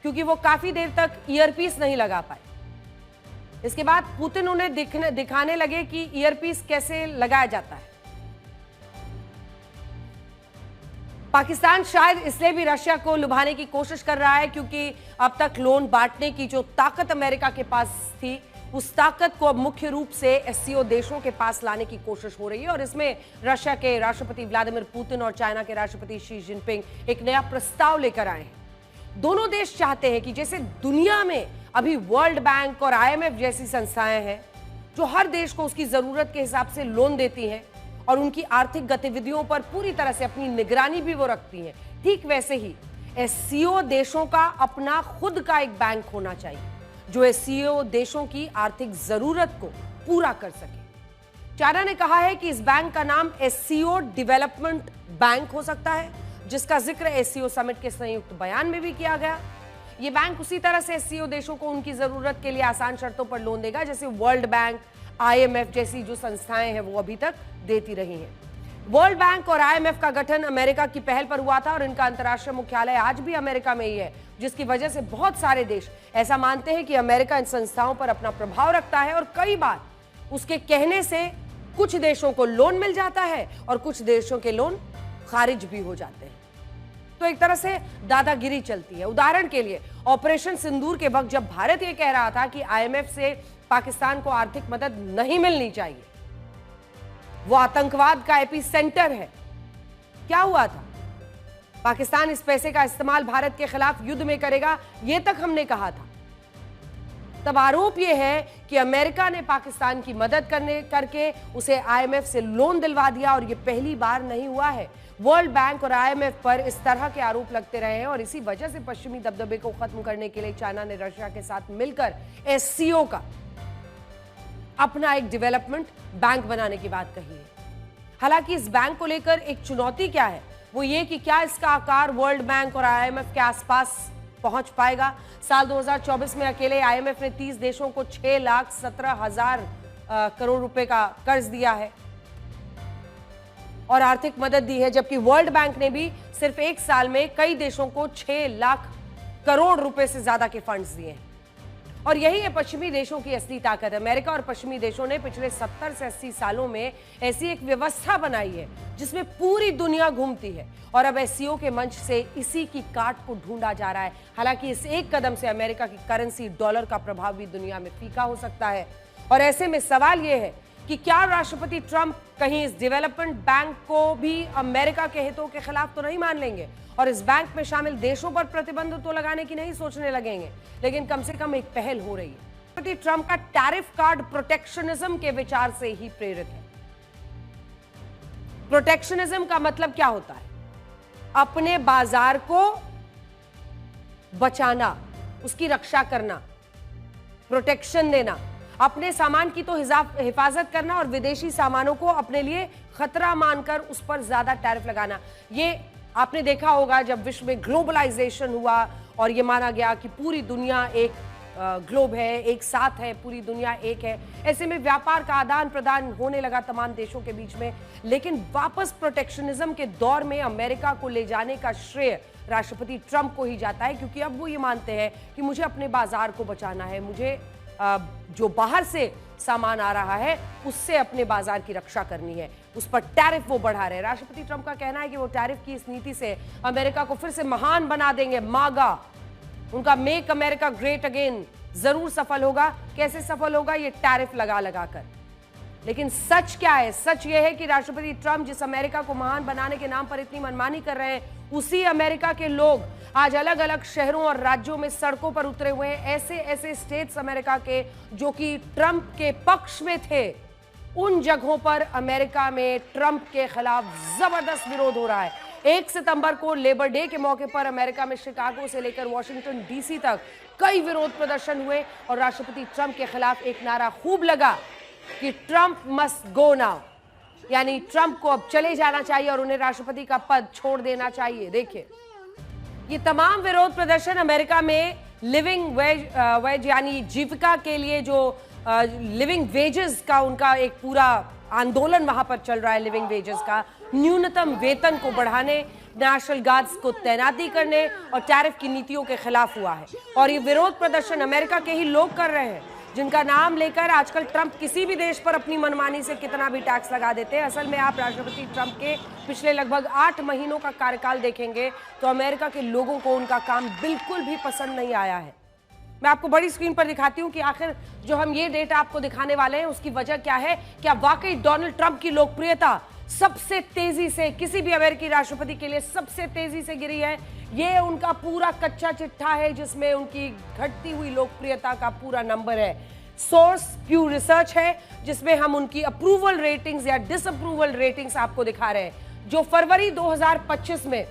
A: क्योंकि वो काफी देर तक ईयरपीस नहीं लगा पाए। इसके बाद पुतिन उन्हें दिखाने लगे कि ईयरपीस कैसे लगाया जाता है। पाकिस्तान शायद इसलिए भी रशिया को लुभाने की कोशिश कर रहा है, क्योंकि अब तक लोन बांटने की जो ताकत अमेरिका के पास थी, उस ताकत को अब मुख्य रूप से एससीओ देशों के पास लाने की कोशिश हो रही है। और इसमें रशिया के राष्ट्रपति व्लादिमीर पुतिन और चाइना के राष्ट्रपति शी जिनपिंग एक नया प्रस्ताव लेकर आए हैं। दोनों देश चाहते हैं कि जैसे दुनिया में अभी वर्ल्ड बैंक और IMF जैसी संस्थाएं हैं जो हर देश को उसकी जरूरत के हिसाब से लोन देती हैं और उनकी आर्थिक गतिविधियों पर पूरी तरह से अपनी निगरानी भी वो रखती हैं, ठीक वैसे ही एससीओ देशों का अपना खुद का एक बैंक होना चाहिए जो एससीओ देशों की आर्थिक जरूरत को पूरा कर सके। चाइना ने कहा है कि इस बैंक का नाम एससीओ डेवलपमेंट बैंक हो सकता है, जिसका जिक्र एससीओ समिट के संयुक्त बयान में भी किया गया। ये बैंक उसी तरह से एससीओ देशों को उनकी जरूरत के लिए आसान शर्तों पर लोन देगा, जैसे वर्ल्ड बैंक, IMF जैसी जो संस्थाएं हैं वो अभी तक देती रही हैं। वर्ल्ड बैंक और IMF का गठन अमेरिका की पहल पर हुआ था और इनका अंतर्राष्ट्रीय मुख्यालय आज भी अमेरिका में ही है, जिसकी वजह से बहुत सारे देश ऐसा मानते हैं कि अमेरिका इन संस्थाओं पर अपना प्रभाव रखता है और कई बार उसके कहने से कुछ देशों को लोन मिल जाता है और कुछ देशों के लोन खारिज भी हो जाते हैं। तो एक तरह से दादागिरी चलती है। उदाहरण के लिए ऑपरेशन सिंदूर के वक्त जब भारत ये कह रहा था कि IMF से पाकिस्तान को आर्थिक मदद नहीं मिलनी चाहिए, वो आतंकवाद का एपिसेंटर है, क्या हुआ था? पाकिस्तान इस पैसे का इस्तेमाल भारत के खिलाफ युद्ध में करेगा, ये तक हमने कहा था। तब आरोप यह है कि अमेरिका ने पाकिस्तान की मदद करके उसे IMF से लोन दिलवा दिया, और यह पहली बार नहीं हुआ है। वर्ल्ड बैंक और IMF पर इस तरह के आरोप लगते रहे हैं और इसी वजह से पश्चिमी दबदबे को खत्म करने के लिए चाइना ने रशिया के साथ मिलकर एससीओ का अपना एक डेवलपमेंट बैंक बनाने की बात कही है। हालांकि इस बैंक को लेकर एक चुनौती क्या है, वो ये कि क्या इसका आकार वर्ल्ड बैंक और IMF के आसपास पहुंच पाएगा। साल 2024 में अकेले IMF ने 30 देशों को 6,17,000 करोड़ रुपए का कर्ज दिया है और आर्थिक मदद दी है, जबकि वर्ल्ड बैंक ने भी सिर्फ एक साल में कई देशों को 6 लाख करोड़ रुपए से ज्यादा के फंड्स दिए हैं। और यही है पश्चिमी देशों की असली ताकत। अमेरिका और पश्चिमी देशों ने पिछले 70 से 80 सालों में ऐसी एक व्यवस्था बनाई है जिसमें पूरी दुनिया घूमती है, और अब एससीओ के मंच से इसी की काट को ढूंढा जा रहा है। हालांकि इस एक कदम से अमेरिका की करेंसी डॉलर का प्रभाव भी दुनिया में फीका हो सकता है। और ऐसे में सवाल यह है कि क्या राष्ट्रपति ट्रंप कहीं इस डेवलपमेंट बैंक को भी अमेरिका के हितों के खिलाफ तो नहीं मान लेंगे और इस बैंक में शामिल देशों पर प्रतिबंध तो लगाने की नहीं सोचने लगेंगे, लेकिन कम से कम एक पहल हो रही है। राष्ट्रपति ट्रंप का टैरिफ कार्ड प्रोटेक्शनिज्म के विचार से ही प्रेरित है। प्रोटेक्शनिज्म का मतलब क्या होता है? अपने बाजार को बचाना, उसकी रक्षा करना, प्रोटेक्शन देना, अपने सामान की तो हिफाजत करना और विदेशी सामानों को अपने लिए खतरा मानकर उस पर ज्यादा टैरिफ लगाना। ये आपने देखा होगा जब विश्व में ग्लोबलाइजेशन हुआ और ये माना गया कि पूरी दुनिया एक ग्लोब है, एक साथ है, पूरी दुनिया एक है। ऐसे में व्यापार का आदान प्रदान होने लगा तमाम देशों के बीच में, लेकिन वापस प्रोटेक्शनिज्म के दौर में अमेरिका को ले जाने का श्रेय राष्ट्रपति ट्रंप को ही जाता है, क्योंकि अब वो ये मानते हैं कि मुझे अपने बाजार को बचाना है, मुझे जो बाहर से सामान आ रहा है उससे अपने बाजार की रक्षा करनी है, उस पर टैरिफ वो बढ़ा रहे हैं। राष्ट्रपति ट्रंप का कहना है कि वो टैरिफ की इस नीति से अमेरिका को फिर से महान बना देंगे। मागा, उनका मेक अमेरिका ग्रेट अगेन जरूर सफल होगा। कैसे सफल होगा? ये टैरिफ लगा लगा कर। लेकिन सच क्या है? सच ये है कि राष्ट्रपति ट्रंप जिस अमेरिका को महान बनाने के नाम पर इतनी मनमानी कर रहे हैं, उसी अमेरिका के लोग आज अलग अलग शहरों और राज्यों में सड़कों पर उतरे हुए हैं। ऐसे ऐसे स्टेट्स अमेरिका के जो कि ट्रंप के पक्ष में थे, उन जगहों पर अमेरिका में ट्रंप के खिलाफ जबरदस्त विरोध हो रहा है। 1 सितंबर को लेबर डे के मौके पर अमेरिका में शिकागो से लेकर वॉशिंगटन डीसी तक कई विरोध प्रदर्शन हुए और राष्ट्रपति ट्रंप के खिलाफ एक नारा खूब लगा कि ट्रंप मस्ट गो नाउ, यानी ट्रंप को अब चले जाना चाहिए और उन्हें राष्ट्रपति का पद छोड़ देना चाहिए। देखिए, ये तमाम विरोध प्रदर्शन अमेरिका में लिविंग वेज यानी जीविका के लिए जो लिविंग वेजेस का उनका एक पूरा आंदोलन वहां पर चल रहा है। लिविंग वेजेस का, न्यूनतम वेतन को बढ़ाने, नेशनल गार्ड्स को तैनाती करने और टैरिफ की नीतियों के खिलाफ हुआ है। और ये विरोध प्रदर्शन अमेरिका के ही लोग कर रहे हैं जिनका नाम लेकर आजकल ट्रंप किसी भी देश पर अपनी मनमानी से कितना भी टैक्स लगा देते हैं। असल में आप राष्ट्रपति ट्रंप के पिछले लगभग 8 महीनों का कार्यकाल देखेंगे तो अमेरिका के लोगों को उनका काम बिल्कुल भी पसंद नहीं आया है। मैं आपको बड़ी स्क्रीन पर दिखाती हूं कि आखिर जो हम ये डेटा आपको दिखाने वाले हैं उसकी वजह क्या है। क्या वाकई डोनाल्ड ट्रंप की लोकप्रियता सबसे तेजी से किसी भी अमेरिकी राष्ट्रपति के लिए सबसे तेजी से गिरी है? ये उनका पूरा कच्चा चिट्ठा है जिसमें उनकी घटती हुई लोकप्रियता का पूरा नंबर है। सोर्स प्यू रिसर्च है जिसमें हम उनकी अप्रूवल रेटिंग्स या डिसअप्रूवल रेटिंग्स आपको दिखा रहे हैं। जो फरवरी 2025 में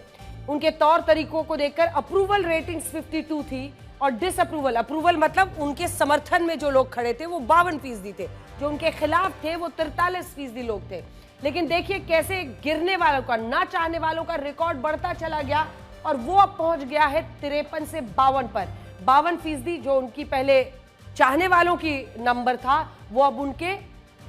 A: उनके तौर तरीकों को देखकर अप्रूवल रेटिंग्स 52 थी और डिसअप्रूवल, अप्रूवल मतलब उनके समर्थन में जो लोग खड़े थे वो 52% थे, जो उनके खिलाफ थे वो 43% लोग थे। लेकिन देखिए कैसे गिरने वालों का, ना चाहने वालों का रिकॉर्ड बढ़ता चला गया और वो अब पहुंच गया है 53 से 52 पर। 52% जो उनकी पहले चाहने वालों की नंबर था वो अब उनके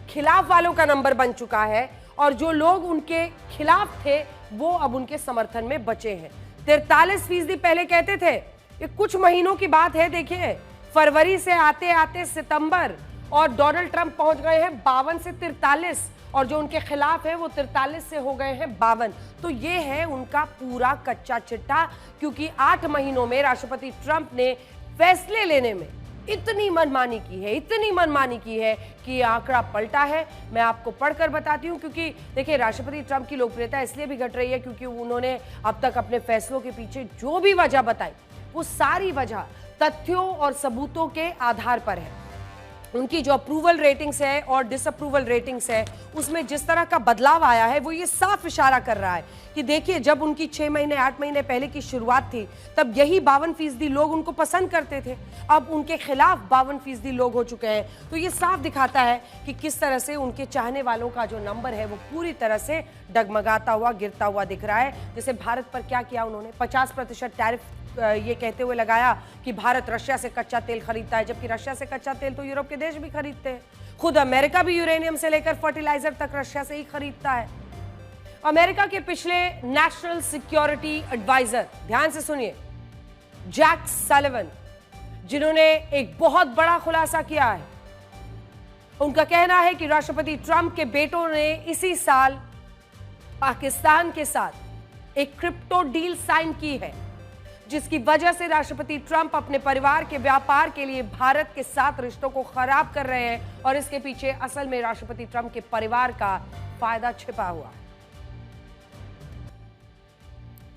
A: खिलाफ वालों का नंबर बन चुका है और जो लोग उनके खिलाफ थे वो अब उनके समर्थन में बचे हैं। 43% पहले कहते थे। ये कुछ महीनों की बात है। देखिए, फरवरी से आते आते सितंबर और डोनाल्ड ट्रंप पहुंच गए हैं 52 से 43 और जो उनके खिलाफ है वो 43 से हो गए हैं 52। तो ये है उनका पूरा कच्चा चिट्ठा, क्योंकि 8 महीनों में राष्ट्रपति ट्रंप ने फैसले लेने में इतनी मनमानी की है, इतनी मनमानी की है कि ये आंकड़ा पलटा है। मैं आपको पढ़कर बताती हूं, क्योंकि देखिए राष्ट्रपति ट्रंप की लोकप्रियता इसलिए भी घट रही है क्योंकि उन्होंने अब तक अपने फैसलों के पीछे जो भी वजह बताई वो सारी वजह तथ्यों और सबूतों के आधार पर है। उनकी जो अप्रूवल रेटिंग्स है और डिसअप्रूवल रेटिंग्स है उसमें जिस तरह का बदलाव आया है वो ये साफ इशारा कर रहा है कि देखिए, जब उनकी 6 महीने 8 महीने पहले की शुरुआत थी तब यही 52% लोग उनको पसंद करते थे, अब उनके खिलाफ 52% लोग हो चुके हैं। तो ये साफ दिखाता है कि किस तरह से उनके चाहने वालों का जो नंबर है वो पूरी तरह से डगमगाता हुआ, गिरता हुआ दिख रहा है। जैसे भारत पर क्या किया उन्होंने, 50% टैरिफ ये कहते हुए लगाया कि भारत रशिया से कच्चा तेल खरीदता है, जबकि रशिया से कच्चा तेल तो यूरोप के देश भी खरीदते हैं। खुद अमेरिका भी यूरेनियम से लेकर फर्टिलाइजर तक रशिया से ही खरीदता है। अमेरिका के पिछले नेशनल सिक्योरिटी एडवाइजर, ध्यान से सुनिए, जैक सलिवन, जिन्होंने एक बहुत बड़ा खुलासा किया है। उनका कहना है कि राष्ट्रपति ट्रंप के बेटों ने इसी साल पाकिस्तान के साथ एक क्रिप्टो डील साइन की है, जिसकी वजह से राष्ट्रपति ट्रंप अपने परिवार के व्यापार के लिए भारत के साथ रिश्तों को खराब कर रहे हैं और इसके पीछे असल में राष्ट्रपति ट्रंप के परिवार का फायदा छिपा हुआ है।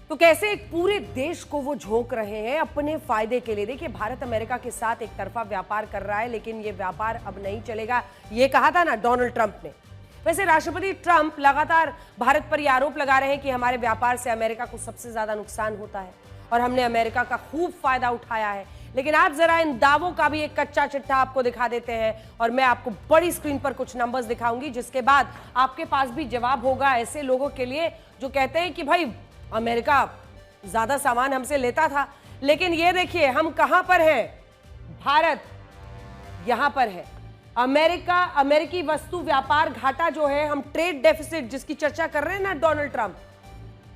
A: तो कैसे एक पूरे देश को वो झोंक रहे हैं अपने फायदे के लिए। देखिए, भारत अमेरिका के साथ एक तरफा व्यापार कर रहा है, लेकिन ये व्यापार अब नहीं चलेगा, ये कहा था ना डोनाल्ड ट्रंप ने। वैसे राष्ट्रपति ट्रंप लगातार भारत पर यह आरोप लगा रहे हैं कि हमारे व्यापार से अमेरिका को सबसे ज्यादा नुकसान होता है और हमने अमेरिका का खूब फायदा उठाया है। लेकिन आप जरा इन दावों का भी एक कच्चा चिट्ठा आपको दिखा देते हैं और मैं आपको बड़ी स्क्रीन पर कुछ नंबर्स दिखाऊंगी, जिसके बाद आपके पास भी जवाब होगा ऐसे लोगों के लिए जो कहते हैं कि भाई अमेरिका ज्यादा सामान हमसे लेता था, लेकिन ये देखिए हम कहां पर हैं, भारत यहां पर है। अमेरिका, अमेरिकी वस्तु व्यापार घाटा जो है, हम ट्रेड डेफिसिट जिसकी चर्चा कर रहे हैं ना डोनाल्ड ट्रंप,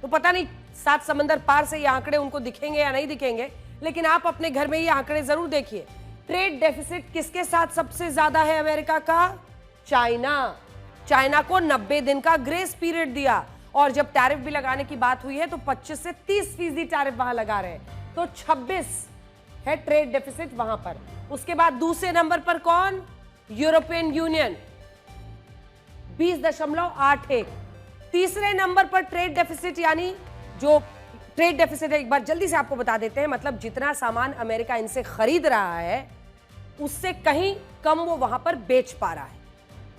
A: तो पता नहीं 7 समंदर पार से ये आंकड़े उनको दिखेंगे या नहीं दिखेंगे, लेकिन आप अपने घर में ये आंकड़े जरूर देखिए ट्रेड डेफिसिट किसके साथ सबसे ज्यादा है अमेरिका का? चाइना। चाइना को 90 दिन का ग्रेस पीरियड दिया, और जब टैरिफ भी लगाने की बात हुई है तो 25 से 30% टैरिफ वहां लगा रहे हैं, तो 26 है ट्रेड डेफिसिट वहां पर। उसके बाद दूसरे नंबर पर कौन? European union 20.81। तीसरे नंबर पर ट्रेड डेफिसिट, यानी जो ट्रेड डेफिसिट है एक बार जल्दी से आपको बता देते हैं, मतलब जितना सामान अमेरिका इनसे खरीद रहा है उससे कहीं कम वो वहां पर बेच पा रहा है।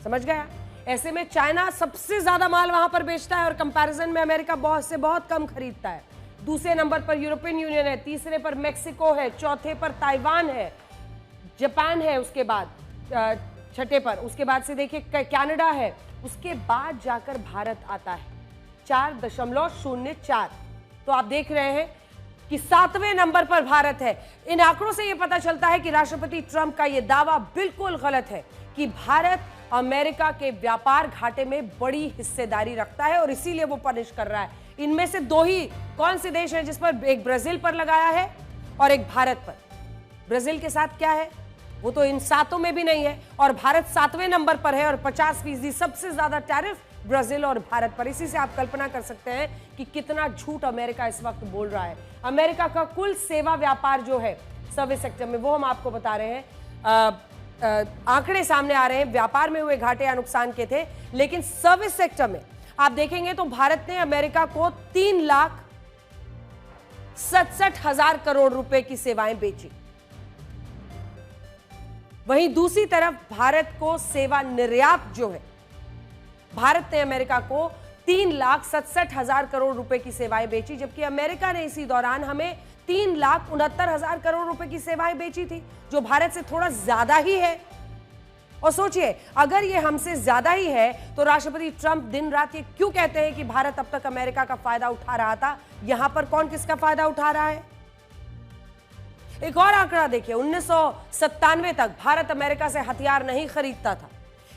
A: समझ गया? ऐसे में चाइना सबसे ज्यादा माल वहां पर बेचता है और कंपैरिजन में अमेरिका बहुत से बहुत कम खरीदता है। दूसरे नंबर पर यूरोपियन यूनियन है, तीसरे पर मेक्सिको है, चौथे पर ताइवान है, जापान है, उसके बाद छठे पर, उसके बाद से देखिए कनाडा है, उसके बाद जाकर भारत आता है 4.04। तो आप देख रहे हैं कि 7वें नंबर पर भारत है। इन आंकड़ों से यह पता चलता है कि राष्ट्रपति ट्रंप का यह दावा बिल्कुल गलत है कि भारत अमेरिका के व्यापार घाटे में बड़ी हिस्सेदारी रखता है और इसीलिए वो पनिश कर रहा है। इनमें से दो ही कौन से देश हैं जिस पर? एक ब्राजील पर लगाया है और एक भारत पर। ब्राजील के साथ क्या है? वो तो इन 7 में भी नहीं है, और भारत 7वें नंबर पर है और 50% सबसे ज्यादा टैरिफ ब्राजील और भारत पर। इसी से आप कल्पना कर सकते हैं कि कितना झूठ अमेरिका इस वक्त बोल रहा है। अमेरिका का कुल सेवा व्यापार जो है सर्विस सेक्टर में, वो हम आपको बता रहे हैं। आंकड़े सामने आ रहे हैं, व्यापार में हुए घाटे या नुकसान के थे, लेकिन सर्विस सेक्टर में आप देखेंगे तो भारत ने अमेरिका को 3,67,000 करोड़ रुपए की सेवाएं बेची। वहीं दूसरी तरफ भारत को सेवा निर्यात जो है, भारत ने अमेरिका को 3,67,000 करोड़ रुपए की सेवाएं बेची, जबकि अमेरिका ने इसी दौरान हमें 3,69,000 करोड़ रुपए की सेवाएं बेची थी, जो भारत से थोड़ा ज्यादा ही है। और सोचिए, अगर ये हमसे ज्यादा ही है तो राष्ट्रपति ट्रंप दिन रात ये क्यों कहते हैं कि भारत अब तक अमेरिका का फायदा उठा रहा था? यहां पर कौन किसका फायदा उठा रहा है? एक और आंकड़ा देखिए, 1997 तक भारत अमेरिका से हथियार नहीं खरीदता था,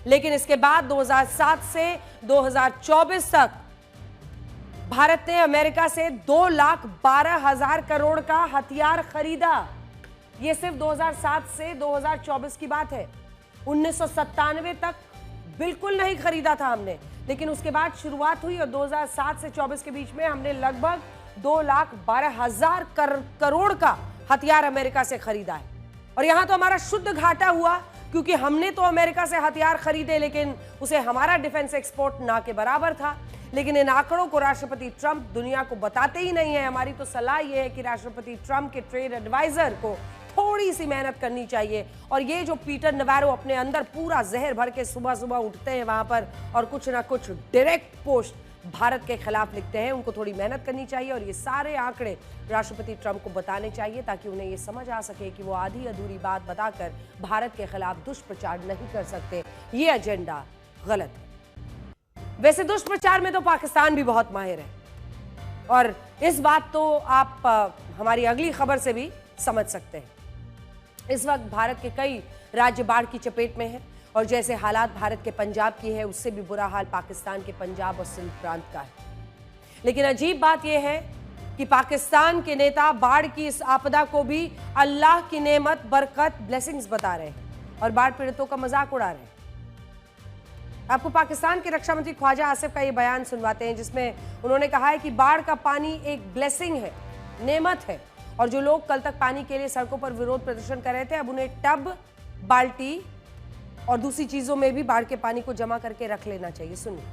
A: लेकिन इसके बाद 2007 से 2024 तक भारत ने अमेरिका से 2,12,000 करोड़ का हथियार खरीदा। यह सिर्फ 2007 से 2024 की बात है। 1997 तक बिल्कुल नहीं खरीदा था हमने, लेकिन उसके बाद शुरुआत हुई और 2007 से 24 के बीच में हमने लगभग 2,12,000 करोड़ का हथियार अमेरिका से खरीदा है। और यहां तो हमारा शुद्ध घाटा हुआ, क्योंकि हमने तो अमेरिका से हथियार खरीदे लेकिन उसे हमारा डिफेंस एक्सपोर्ट ना के बराबर था। लेकिन इन आंकड़ों को राष्ट्रपति ट्रंप दुनिया को बताते ही नहीं है। हमारी तो सलाह यह है कि राष्ट्रपति ट्रंप के ट्रेड एडवाइजर को थोड़ी सी मेहनत करनी चाहिए, और ये जो पीटर नवारो अपने अंदर पूरा जहर भर के सुबह सुबह उठते हैं वहां पर और कुछ ना कुछ डायरेक्ट पोस्ट भारत के खिलाफ लिखते हैं, उनको थोड़ी मेहनत करनी चाहिए और ये सारे आंकड़े राष्ट्रपति ट्रंप को बताने चाहिए, ताकि उन्हें ये समझ आ सके कि वो आधी अधूरी बात बताकर भारत के खिलाफ दुष्प्रचार नहीं कर सकते। ये एजेंडा गलत है। वैसे दुष्प्रचार में तो पाकिस्तान भी बहुत माहिर है, और इस बात तो आप हमारी अगली खबर से भी समझ सकते हैं। इस वक्त भारत के कई राज्य बाढ़ की चपेट में हैं, और जैसे हालात भारत के पंजाब की है, उससे भी बुरा हाल पाकिस्तान के पंजाब और सिंध प्रांत का है। लेकिन अजीब बात यह है कि पाकिस्तान के नेता बाढ़ की इस आपदा को भी अल्लाह की नेमत, बरकत, ब्लेसिंग्स बता रहे हैं और बाढ़ पीड़ितों का मजाक उड़ा रहे हैं। आपको पाकिस्तान के रक्षा मंत्री ख्वाजा आसिफ का यह बयान सुनवाते हैं, जिसमें उन्होंने कहा है कि बाढ़ का पानी एक ब्लेसिंग है, नेमत है, और जो लोग कल तक पानी के लिए सड़कों पर विरोध प्रदर्शन कर रहे थे, अब उन्हें टब, बाल्टी और दूसरी चीजों में भी बाढ़ के पानी को जमा करके रख लेना चाहिए। सुनिए,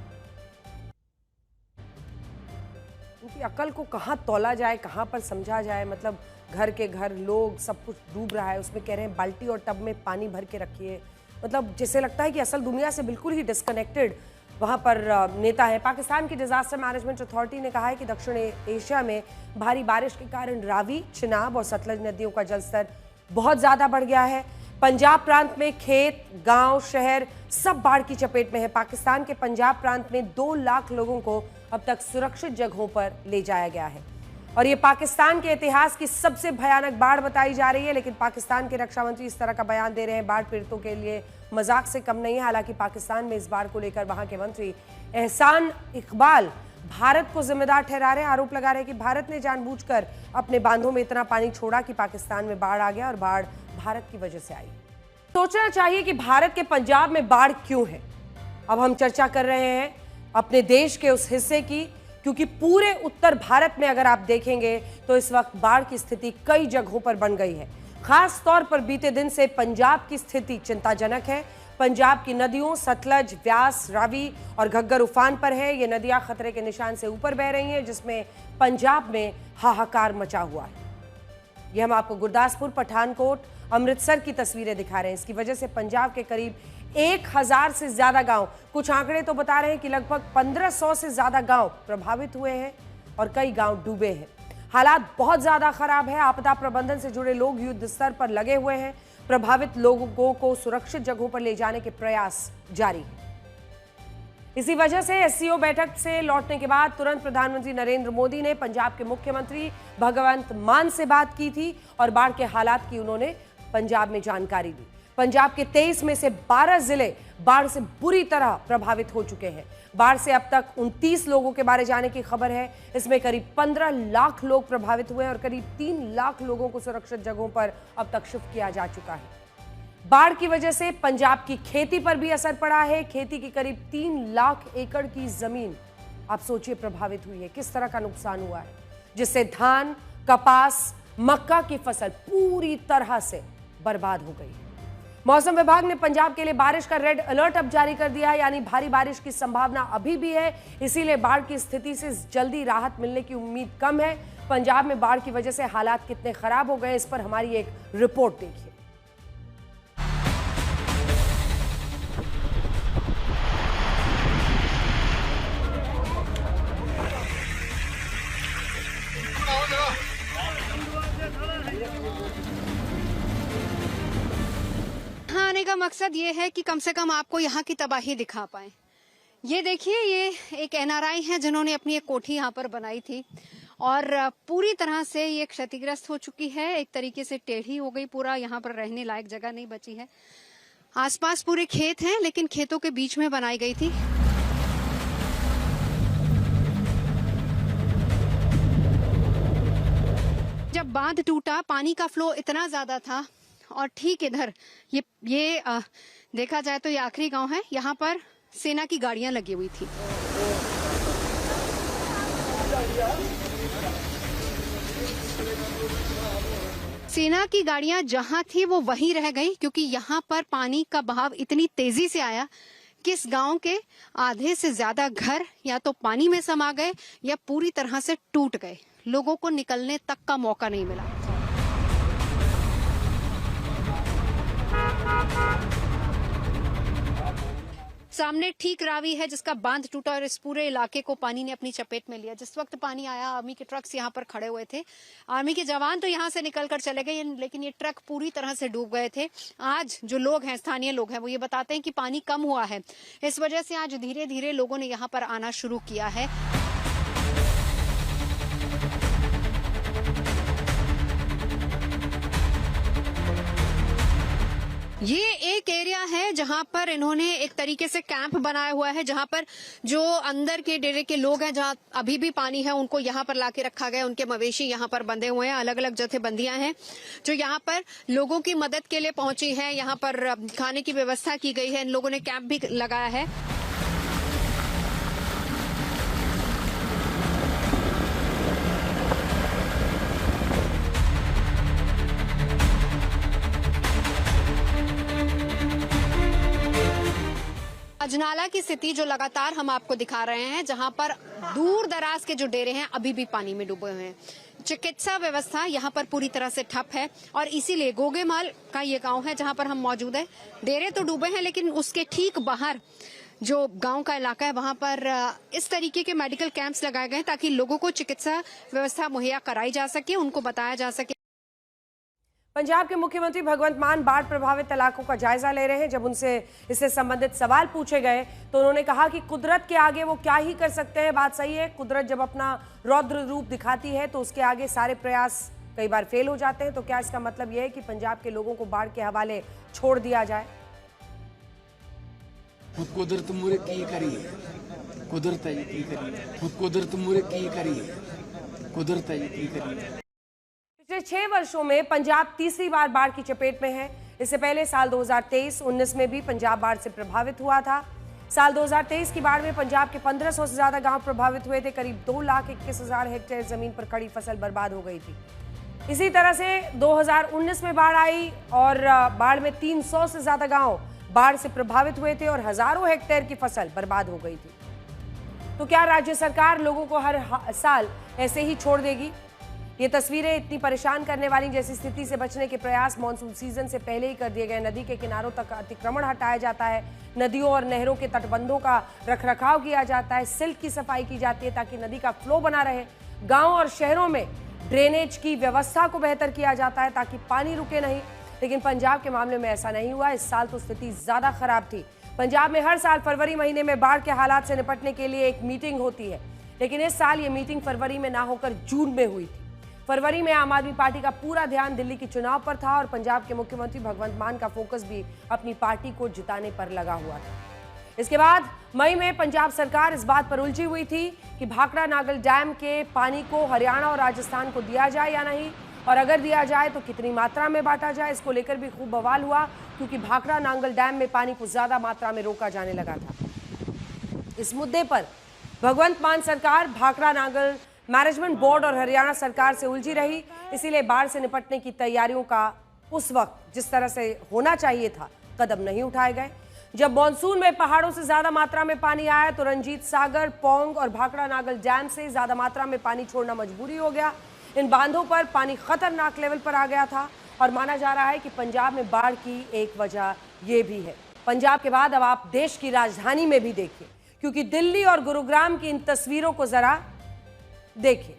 A: उनकी अकल को कहां तौला जाए, कहां पर समझा जाए। मतलब घर के घर लोग सब कुछ डूब रहा है, उसमें कह रहे हैं बाल्टी और टब में पानी भर के रखिए। मतलब जैसे लगता है कि असल दुनिया से बिल्कुल ही डिस्कनेक्टेड वहां पर नेता है। पाकिस्तान की डिजास्टर मैनेजमेंट अथॉरिटी ने कहा है कि दक्षिण एशिया में भारी बारिश के कारण रावी, चिनाब और सतलज नदियों का जलस्तर बहुत ज्यादा बढ़ गया है। पंजाब प्रांत में खेत, गांव, शहर सब बाढ़ की चपेट में है। पाकिस्तान के पंजाब प्रांत में 2 लाख लोगों को अब तक सुरक्षित जगहों पर ले जाया गया है, और ये पाकिस्तान के इतिहास की सबसे भयानक बाढ़ बताई जा रही है। लेकिन पाकिस्तान के रक्षा मंत्री इस तरह का बयान दे रहे हैं, बाढ़ पीड़ितों के लिए मजाक से कम नहीं है। हालांकि पाकिस्तान में इस बाढ़ को लेकर वहां के मंत्री एहसान इकबाल भारत को जिम्मेदार ठहरा रहे हैं। आरोप लगा रहे हैं कि भारत ने जानबूझकर अपने बांधों में इतना पानी छोड़ा कि पाकिस्तान में बाढ़ आ गया और बाढ़ भारत की वजह से आई। सोचना चाहिए कि भारत के पंजाब में बाढ़ क्यों है। अब हम चर्चा कर रहे हैं अपने देश के उस हिस्से की, क्योंकि पूरे उत्तर भारत में अगर आप देखेंगे तो इस वक्त बाढ़ की स्थिति कई जगहों पर बन गई है। खास तौर पर बीते दिन से पंजाब की स्थिति चिंताजनक है। पंजाब की नदियों सतलज, व्यास, रावी और घग्गर उफान पर है। ये नदियां खतरे के निशान से ऊपर बह रही हैं, जिसमें पंजाब में हाहाकार मचा हुआ है। ये हम आपको गुरदासपुर, पठानकोट, अमृतसर की तस्वीरें दिखा रहे हैं। इसकी वजह से पंजाब के करीब 1000 से ज्यादा गांव, कुछ आंकड़े तो बता रहे हैं कि लगभग 1500 से ज्यादा गांव प्रभावित हुए हैं और कई गांव डूबे हैं। हालात बहुत ज्यादा खराब है। आपदा प्रबंधन से जुड़े लोग युद्ध स्तर पर लगे हुए हैं। प्रभावित लोगों को सुरक्षित जगहों पर ले जाने के प्रयास जारी हैं। इसी वजह से एससीओ बैठक से लौटने के बाद तुरंत प्रधानमंत्री नरेंद्र मोदी ने पंजाब के मुख्यमंत्री भगवंत मान से बात की थी और बाढ़ के हालात की उन्होंने पंजाब में जानकारी दी। पंजाब के 23 में से 12 जिले बाढ़ से बुरी तरह प्रभावित हो चुके हैं। बाढ़ से अब तक 29 लोगों के मारे जाने की खबर है। इसमें करीब 15 लाख लोग प्रभावित हुए और करीब 3 लाख लोगों को सुरक्षित जगहों पर अब तक शिफ्ट किया जा चुका है। बाढ़ की वजह से पंजाब की खेती पर भी असर पड़ा है। खेती की करीब 3 लाख एकड़ की जमीन आप सोचिए प्रभावित हुई है। किस तरह का नुकसान हुआ है, जिससे धान, कपास, मक्का की फसल पूरी तरह से बर्बाद हो गई। मौसम विभाग ने पंजाब के लिए बारिश का रेड अलर्ट अब जारी कर दिया है, यानी भारी बारिश की संभावना अभी भी है। इसीलिए बाढ़ की स्थिति से जल्दी राहत मिलने की उम्मीद कम है। पंजाब में बाढ़ की वजह से हालात कितने खराब हो गए, इस पर हमारी एक रिपोर्ट देखिए।
B: आने का मकसद ये है कि कम से कम आपको यहाँ की तबाही दिखा पाए। ये देखिए, ये एक एनआरआई है जिन्होंने अपनी एक कोठी यहाँ पर बनाई थी और पूरी तरह से ये क्षतिग्रस्त हो चुकी है। एक तरीके से टेढ़ी हो गई, पूरा यहाँ पर रहने लायक जगह नहीं बची है। आसपास पूरे खेत हैं, लेकिन खेतों के बीच में बनाई गई थी। जब बांध टूटा, पानी का फ्लो इतना ज्यादा था और ठीक इधर ये देखा जाए तो ये आखिरी गांव है, यहाँ पर सेना की गाड़ियां लगी हुई थी। सेना की गाड़ियां जहां थी वो वहीं रह गई, क्योंकि यहाँ पर पानी का बहाव इतनी तेजी से आया कि इस गांव के आधे से ज्यादा घर या तो पानी में समा गए या पूरी तरह से टूट गए। लोगों को निकलने तक का मौका नहीं मिला। सामने ठीक रावी है जिसका बांध टूटा और इस पूरे इलाके को पानी ने अपनी चपेट में लिया। जिस वक्त पानी आया, आर्मी के ट्रक्स यहाँ पर खड़े हुए थे। आर्मी के जवान तो यहाँ से निकलकर चले गए, लेकिन ये ट्रक पूरी तरह से डूब गए थे। आज जो लोग हैं, स्थानीय लोग हैं, वो ये बताते हैं कि पानी कम हुआ है। इस वजह से आज धीरे धीरे लोगों ने यहाँ पर आना शुरू किया है। ये एक एरिया है जहां पर इन्होंने एक तरीके से कैंप बनाया हुआ है, जहां पर जो अंदर के डेरे के लोग हैं, जहां अभी भी पानी है, उनको यहां पर लाके रखा गया। उनके मवेशी यहां पर बंधे हुए हैं। अलग अलग जथेबंदियां हैं जो यहां पर लोगों की मदद के लिए पहुंची हैं। यहां पर खाने की व्यवस्था की गई है। इन लोगों ने कैंप भी लगाया है। अजनाला की स्थिति जो लगातार हम आपको दिखा रहे हैं, जहां पर दूर दराज के जो डेरे हैं अभी भी पानी में डूबे हुए हैं। चिकित्सा व्यवस्था यहाँ पर पूरी तरह से ठप है और इसीलिए गोगेमाल का ये गांव है जहां पर हम मौजूद हैं। डेरे तो डूबे हैं, लेकिन उसके ठीक बाहर जो गांव का इलाका है, वहां पर इस तरीके के मेडिकल कैंप्स लगाए गए ताकि लोगों को चिकित्सा व्यवस्था मुहैया कराई जा सके, उनको बताया जा सके।
A: पंजाब के मुख्यमंत्री भगवंत मान बाढ़ प्रभावित इलाकों का जायजा ले रहे हैं। जब उनसे इससे संबंधित सवाल पूछे गए तो उन्होंने कहा कि कुदरत के आगे वो क्या ही कर सकते हैं। बात सही है, कुदरत जब अपना रौद्र रूप दिखाती है तो उसके आगे सारे प्रयास कई बार फेल हो जाते हैं। तो क्या इसका मतलब यह है कि पंजाब के लोगों को बाढ़ के हवाले छोड़ दिया जाए?
C: कुदरत मुरे की करी कुदरत है की करी, कुदरत मुरे की करी, कुदरत है की करी।
A: पिछले 6 वर्षों में पंजाब तीसरी बार बाढ़ की चपेट में है। इससे पहले साल 2023-19 में भी पंजाब बाढ़ से प्रभावित हुआ था। साल 2023 की बाढ़ में पंजाब के 1500 से ज्यादा गांव प्रभावित हुए थे। करीब 2,21,000 हेक्टेयर जमीन पर खड़ी फसल बर्बाद हो गई थी। इसी तरह से 2019 में बाढ़ आई और बाढ़ में 300 से ज्यादा गांव बाढ़ से प्रभावित हुए थे और हजारों हेक्टेयर की फसल बर्बाद हो गई थी। तो क्या राज्य सरकार लोगों को हर साल ऐसे ही छोड़ देगी? ये तस्वीरें इतनी परेशान करने वाली जैसी स्थिति से बचने के प्रयास मॉनसून सीजन से पहले ही कर दिए गए। नदी के किनारों तक अतिक्रमण हटाया जाता है, नदियों और नहरों के तटबंधों का रखरखाव किया जाता है, सिल्ट की सफाई की जाती है ताकि नदी का फ्लो बना रहे। गांव और शहरों में ड्रेनेज की व्यवस्था को बेहतर किया जाता है ताकि पानी रुके नहीं। लेकिन पंजाब के मामले में ऐसा नहीं हुआ। इस साल तो स्थिति ज्यादा खराब थी। पंजाब में हर साल फरवरी महीने में बाढ़ के हालात से निपटने के लिए एक मीटिंग होती है, लेकिन इस साल ये मीटिंग फरवरी में ना होकर जून में हुई थी। फरवरी में आम आदमी पार्टी का पूरा ध्यान दिल्ली के चुनाव पर था और पंजाब के मुख्यमंत्री भगवंत मान का फोकस भी अपनी पार्टी को जिताने पर लगा हुआ था। इसके बाद मई में पंजाब सरकार इस बात पर उलझी हुई थी कि भाखड़ा नागल डैम के पानी को हरियाणा और राजस्थान को दिया जाए या नहीं, और अगर दिया जाए तो कितनी मात्रा में बांटा जाए। इसको लेकर भी खूब बवाल हुआ क्योंकि भाखड़ा नांगल डैम में पानी को ज्यादा मात्रा में रोका जाने लगा था। इस मुद्दे पर भगवंत मान सरकार भाखड़ा नांगल मैनेजमेंट बोर्ड और हरियाणा सरकार से उलझी रही। इसीलिए बाढ़ से निपटने की तैयारियों का उस वक्त जिस तरह से होना चाहिए था कदम नहीं उठाए गए। जब मॉनसून में पहाड़ों से ज्यादा मात्रा में पानी आया तो रंजीत सागर, पौंग और भाखड़ा नागल डैम से ज्यादा मात्रा में पानी छोड़ना मजबूरी हो गया। इन बांधों पर पानी खतरनाक लेवल पर आ गया था और माना जा रहा है कि पंजाब में बाढ़ की एक वजह यह भी है। पंजाब के बाद अब आप देश की राजधानी में भी देखिए, क्योंकि दिल्ली और गुरुग्राम की इन तस्वीरों को जरा देखिए।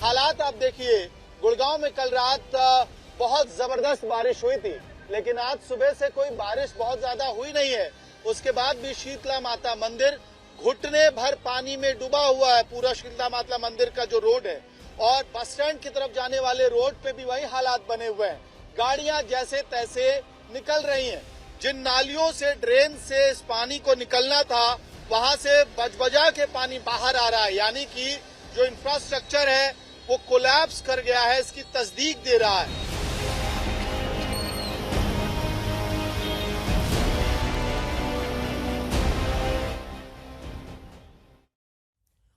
D: हालात आप देखिए, गुड़गांव में कल रात बहुत जबरदस्त बारिश हुई थी, लेकिन आज सुबह से कोई बारिश बहुत ज्यादा हुई नहीं है। उसके बाद भी शीतला माता मंदिर घुटने भर पानी में डूबा हुआ है। पूरा शीतला माता मंदिर का जो रोड है और बस स्टैंड की तरफ जाने वाले रोड पे भी वही हालात बने हुए हैं। गाड़ियां जैसे तैसे निकल रही हैं। जिन नालियों से, ड्रेन से इस पानी को निकलना था, वहां से बजबजा के पानी बाहर आ रहा है। यानी कि जो इंफ्रास्ट्रक्चर है वो कोलैप्स कर गया है, इसकी तस्दीक दे रहा है।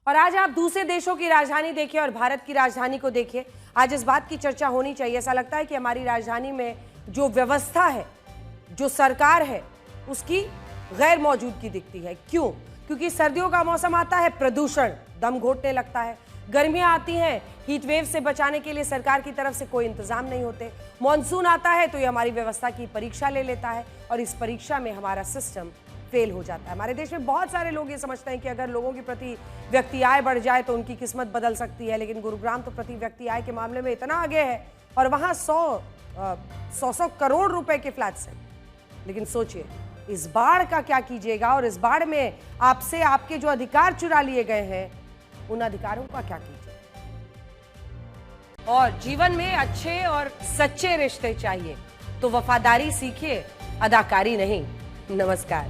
A: और आज आप दूसरे देशों की राजधानी देखिए और भारत की राजधानी को देखिए। आज इस बात की चर्चा होनी चाहिए। ऐसा लगता है कि हमारी राजधानी में जो व्यवस्था है, जो सरकार है, उसकी गैर मौजूदगी दिखती है। क्यों? क्योंकि सर्दियों का मौसम आता है, प्रदूषण दम घोटने लगता है। गर्मियां आती हैं, हीट वेव से बचाने के लिए सरकार की तरफ से कोई इंतजाम नहीं होते। मॉनसून आता है तो ये हमारी व्यवस्था की परीक्षा ले लेता है और इस परीक्षा में हमारा सिस्टम फेल हो जाता है। हमारे देश में बहुत सारे लोग ये समझते हैं कि अगर लोगों की प्रति व्यक्ति आय बढ़ जाए तो उनकी किस्मत बदल सकती है, लेकिन गुरुग्राम तो प्रति व्यक्ति आय के मामले में इतना आगे है और वहाँ 100 करोड़ रुपए के फ्लैट्स हैं। लेकिन सोचिए इस बाढ़ का क्या कीजिएगा और इस बाढ़ में आपसे आपके जो अधिकार चुरा लिए गए हैं उन अधिकारों का क्या कीजिए। और जीवन में अच्छे और सच्चे रिश्ते चाहिए तो वफादारी सीखिए, अदाकारी नहीं। नमस्कार।